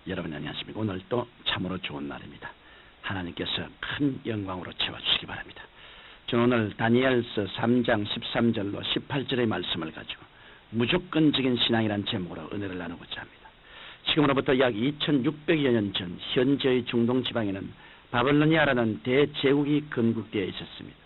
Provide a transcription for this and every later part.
여러분 안녕하십니까. 오늘 또 참으로 좋은 날입니다. 하나님께서 큰 영광으로 채워주시기 바랍니다. 저는 오늘 다니엘서 3장 13절로 18절의 말씀을 가지고 무조건적인 신앙이라는 제목으로 은혜를 나누고자 합니다. 지금으로부터 약 2600여 년 전 현재의 중동 지방에는 바벨로니아라는 대제국이 건국되어 있었습니다.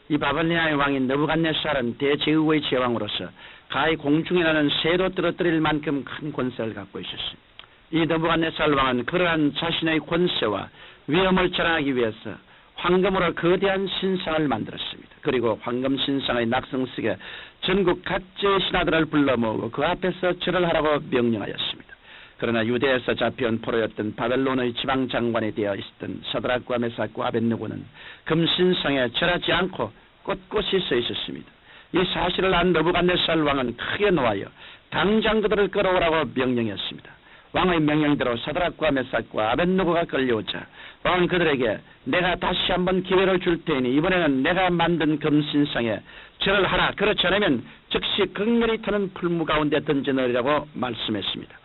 이 바벨로니아의 왕인 느부갓네살은 대제국의 제왕으로서 가히 공중에 나는 새도 떨어뜨릴 만큼 큰 권세를 갖고 있었습니다. 이 느부갓네살 왕은 그러한 자신의 권세와 위엄을 자랑하기 위해서 황금으로 거대한 신상을 만들었습니다. 그리고 황금 신상의 낙성석에 전국 각지의 신하들을 불러 모으고 그 앞에서 절을 하라고 명령하였습니다. 그러나 유대에서 잡혀온 포로였던 바벨론의 지방장관이 되어 있었던 사드락과 메삭과 아벳느고는 금신상에 절하지 않고 꼿꼿이 서 있었습니다. 이 사실을 안 느부갓네살 왕은 크게 노하여 당장 그들을 끌어오라고 명령했습니다. 왕의 명령대로 사드락과 메삭과 아벳느고가 끌려오자 왕은 그들에게 내가 다시 한번 기회를 줄 테니 이번에는 내가 만든 금신상에 절을 하라. 그렇지 않으면 즉시 극렬히 타는 풀무 가운데 던져넣으라고 말씀했습니다.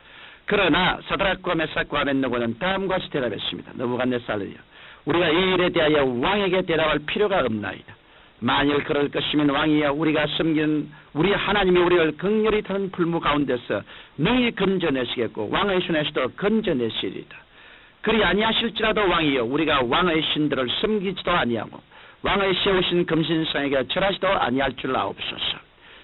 그러나 사드락과 메삭과 아벳느고는 다음과 같이 대답했습니다. 느부갓네살이여, 우리가 이 일에 대하여 왕에게 대답할 필요가 없나이다. 만일 그럴 것이면 왕이여, 우리가 섬기는 우리 하나님이 우리를 극렬히 타는 풀무 가운데서 능히 건져내시겠고 왕의 손에서도 건져내시리이다. 그리 아니하실지라도 왕이여, 우리가 왕의 신들을 섬기지도 아니하고 왕의 세우신 금신상에게 절하지도 아니할 줄 아옵소서.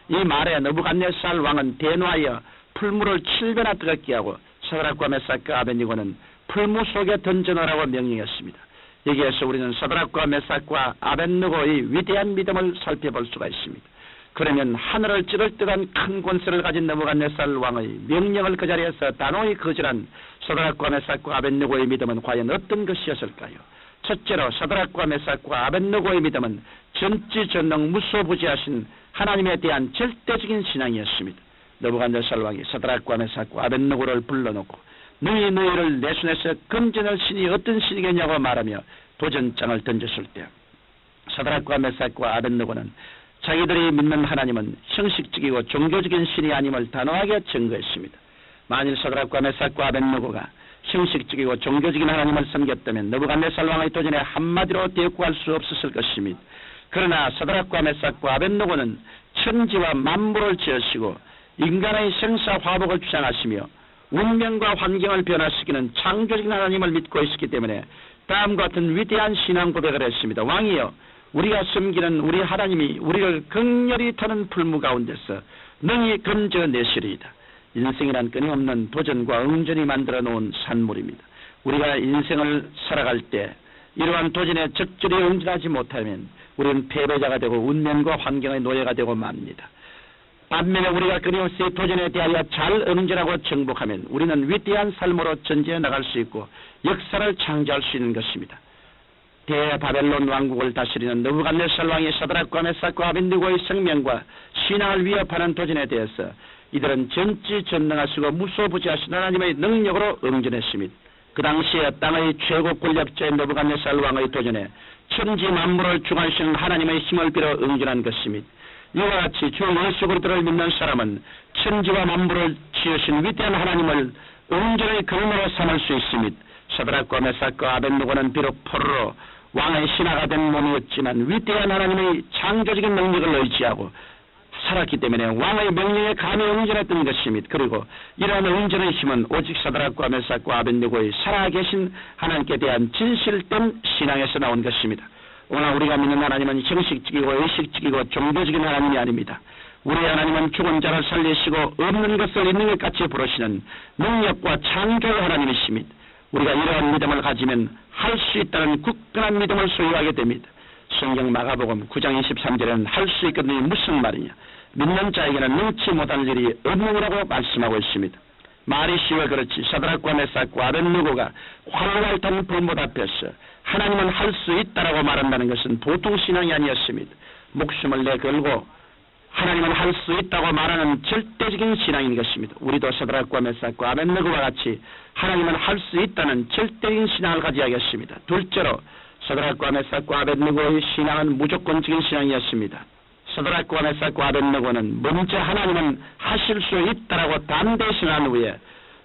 이 말에 느부갓네살 왕은 대노하여 풀무를 7배나 뜨겁게 하고 사드락과 메삭과 아벳느고는 풀무 속에 던져넣으라고 명령했습니다. 여기에서 우리는 사드락과 메삭과 아벳느고의 위대한 믿음을 살펴볼 수가 있습니다. 그러면 하늘을 찌를 듯한 큰 권세를 가진 느부갓네살 왕의 명령을 그 자리에서 단호히 거절한 사드락과 메삭과 아벳느고의 믿음은 과연 어떤 것이었을까요? 첫째로 사드락과 메삭과 아벳느고의 믿음은 전지전능 무소부지하신 하나님에 대한 절대적인 신앙이었습니다. 느부갓네살 왕이 사드락과 메삭과 아벳느고를 불러놓고 너희 너희를 내 손에서 건져낼 신이 어떤 신이겠냐고 말하며 도전장을 던졌을 때 사드락과 메삭과 아벳느고는 자기들이 믿는 하나님은 형식적이고 종교적인 신이 아님을 단호하게 증거했습니다. 만일 사드락과 메삭과 아벳느고가 형식적이고 종교적인 하나님을 섬겼다면 느부갓네살 왕의 도전에 한마디로 대꾸할 수 없었을 것입니다. 그러나 사드락과 메삭과 아벳느고는 천지와 만물을 지으시고 인간의 생사화복을 주장하시며 운명과 환경을 변화시키는 창조적인 하나님을 믿고 있었기 때문에 다음과 같은 위대한 신앙 고백을 했습니다. 왕이여, 우리가 섬기는 우리 하나님이 우리를 극렬히 타는 풀무 가운데서 능히 건져내시리이다. 인생이란 끊임없는 도전과 응전이 만들어 놓은 산물입니다. 우리가 인생을 살아갈 때 이러한 도전에 적절히 응전하지 못하면 우리는 패배자가 되고 운명과 환경의 노예가 되고 맙니다. 반면에 우리가 끊임없이 도전에 대하여 잘 응전하고 정복하면 우리는 위대한 삶으로 전진해 나갈 수 있고 역사를 창조할 수 있는 것입니다. 대바벨론 왕국을 다스리는 느부갓네살 왕이 사드락과 메삭과 아벳느고의 생명과 신앙을 위협하는 도전에 대해서 이들은 전지전능하시고 무소부지하신 하나님의 능력으로 응전했습니다. 그 당시에 땅의 최고 권력자인 느부갓네살 왕의 도전에 천지 만물을 주관하시는 하나님의 힘을 빌어 응전한 것입니다. 이와 같이 주 예수 그리스도를 믿는 사람은 천지와 만물을 지으신 위대한 하나님을 응전의 근원으로 삼을 수 있습니다. 사드락과 메삭과 아벳느고는 비록 포로로 왕의 신하가 된 몸이었지만 위대한 하나님의 창조적인 능력을 의지하고 살았기 때문에 왕의 명령에 감히 응전했던 것입니다. 그리고 이러한 응전의 힘은 오직 사드락과 메삭과 아벳느고의 살아계신 하나님께 대한 진실된 신앙에서 나온 것입니다. 오늘 우리가 믿는 하나님은 형식적이고 의식적이고 종교적인 하나님이 아닙니다. 우리 하나님은 죽은 자를 살리시고 없는 것을 있는 것 같이 부르시는 능력과 창조의 하나님이십니다. 우리가 이러한 믿음을 가지면 할 수 있다는 굳건한 믿음을 소유하게 됩니다. 성경 마가복음 9장 23절에는 할 수 있거든요. 무슨 말이냐? 믿는 자에게는 능치 못할 일이 없느니라고 말씀하고 있습니다. 말이 쉬워 그렇지 사드락과 메삭과 아벳느고가 활활 탄 불못 앞에서 하나님은 할 수 있다라고 말한다는 것은 보통 신앙이 아니었습니다. 목숨을 내걸고 하나님은 할 수 있다고 말하는 절대적인 신앙인 것입니다. 우리도 사드락과 메삭과 아벳느고와 같이 하나님은 할 수 있다는 절대적인 신앙을 가져야겠습니다. 둘째로 사드락과 메삭과 아벳느고의 신앙은 무조건적인 신앙이었습니다. 사드락과 메삭과 아벳느고는 먼저 하나님은 하실 수 있다라고 담대히 신한 후에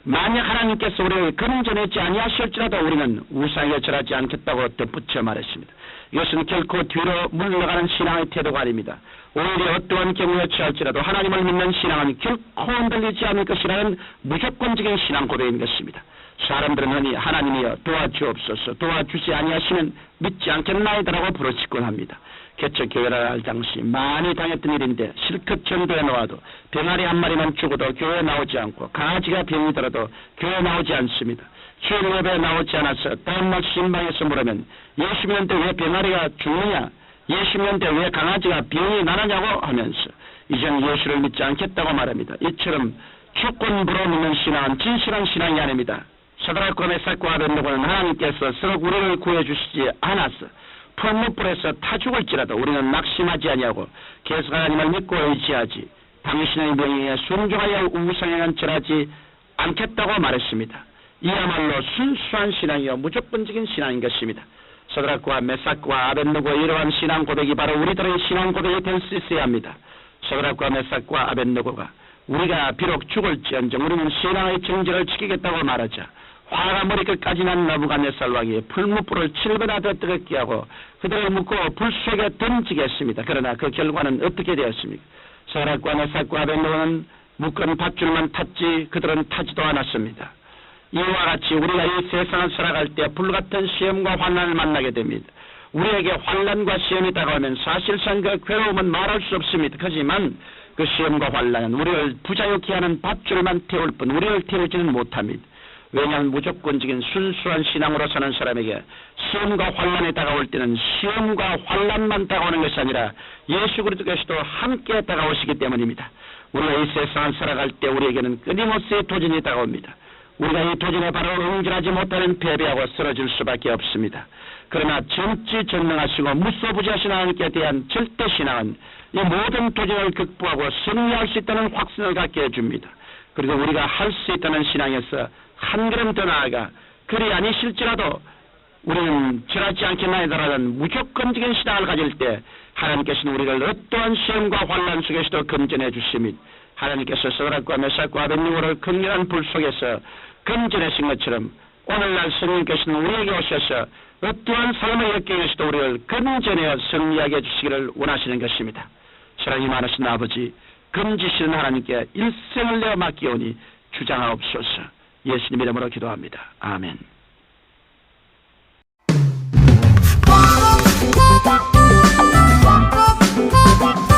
만약 하나님께서 우리를 금전하지 아니하실지라도 우리는 우상에 절하지 않겠다고 덧붙여 말했습니다. 이것은 결코 뒤로 물러가는 신앙의 태도가 아닙니다. 오히려 어떠한 경우에 처할지라도 하나님을 믿는 신앙은 결코 흔들리지 않을 것이라는 무조건적인 신앙 고백인 것입니다. 사람들은 흔히 하나님이여 도와주옵소서, 도와주지 아니하시면 믿지 않겠나이다라고 부르짖곤 합니다. 개척 교회를 할 당시 많이 당했던 일인데 실컷 전도에 놓아도 병아리 한 마리만 죽어도 교회에 나오지 않고 강아지가 병이 들어도 교회에 나오지 않습니다. 주일 예배에 나오지 않아서 다음날 신방에서 물으면 예수 믿는데 왜 병아리가 죽느냐, 예수 믿는데 왜 강아지가 병이 나느냐고 하면서 이젠 예수를 믿지 않겠다고 말합니다. 이처럼 조건부로 믿는 신앙은 진실한 신앙이 아닙니다. 사드락과 메삭과 아벤노고는 하나님께서 서로 우리를 구해주시지 않아서 풀무불에서 타 죽을지라도 우리는 낙심하지 아니하고 계속 하나님을 믿고 의지하지 당신의 명예에 순종하여 우상에는 절하지 않겠다고 말했습니다. 이야말로 순수한 신앙이요 무조건적인 신앙인 것입니다. 사드락과 메삭과 아벤노고의 이러한 신앙 고백이 바로 우리들의 신앙 고백이 될 수 있어야 합니다. 사드락과 메삭과 아벤노고가 우리가 비록 죽을지언정 우리는 신앙의 정절을 지키겠다고 말하자 화가 머리끝까지 난 나부갓네살 왕이 풀무불을 7배나 더 뜨겁게 하고 그들을 묶고 불 속에 던지겠습니다. 그러나 그 결과는 어떻게 되었습니까? 사드락과 메삭과 아벤노고는 묶은 밧줄만 탔지 그들은 타지도 않았습니다. 이와 같이 우리가 이 세상을 살아갈 때 불같은 시험과 환난을 만나게 됩니다. 우리에게 환난과 시험이 다가오면 사실상 그 괴로움은 말할 수 없습니다. 하지만 그 시험과 환난은 우리를 부자유케 하는 밧줄만 태울 뿐 우리를 태우지는 못합니다. 왜냐하면 무조건적인 순수한 신앙으로 사는 사람에게 시험과 환난이 다가올 때는 시험과 환난만 다가오는 것이 아니라 예수 그리스도께서도 함께 다가오시기 때문입니다. 우리가 이 세상을 살아갈 때 우리에게는 끊임없이 도전이 다가옵니다. 우리가 이 도전에 바로 응징하지 못하는 패배하고 쓰러질 수밖에 없습니다. 그러나 전지전능하시고 무소부지하신 하나님께 대한 절대 신앙은 이 모든 도전을 극복하고 승리할 수 있다는 확신을 갖게 해줍니다. 그리고 우리가 할 수 있다는 신앙에서 한 걸음 더 나아가 그리 아니실지라도 우리는 절하지 않겠나이다라는 무조건적인 신앙을 가질 때 하나님께서는 우리를 어떠한 시험과 환난 속에서도 건전해 주심이 하나님께서 사드락과 메삭과 아벤노고를 극렬한 불 속에서 건전하신 것처럼 오늘날 성령께서는 우리에게 오셔서 어떠한 삶의 역경에서도 우리를 건전하여 승리하게 해주시기를 원하시는 것입니다. 사랑이 많으신 아버지, 금지시는 하나님께 일생을 내어 맡기오니 주장하옵소서. 예수님 이름으로 기도합니다. 아멘. Bye.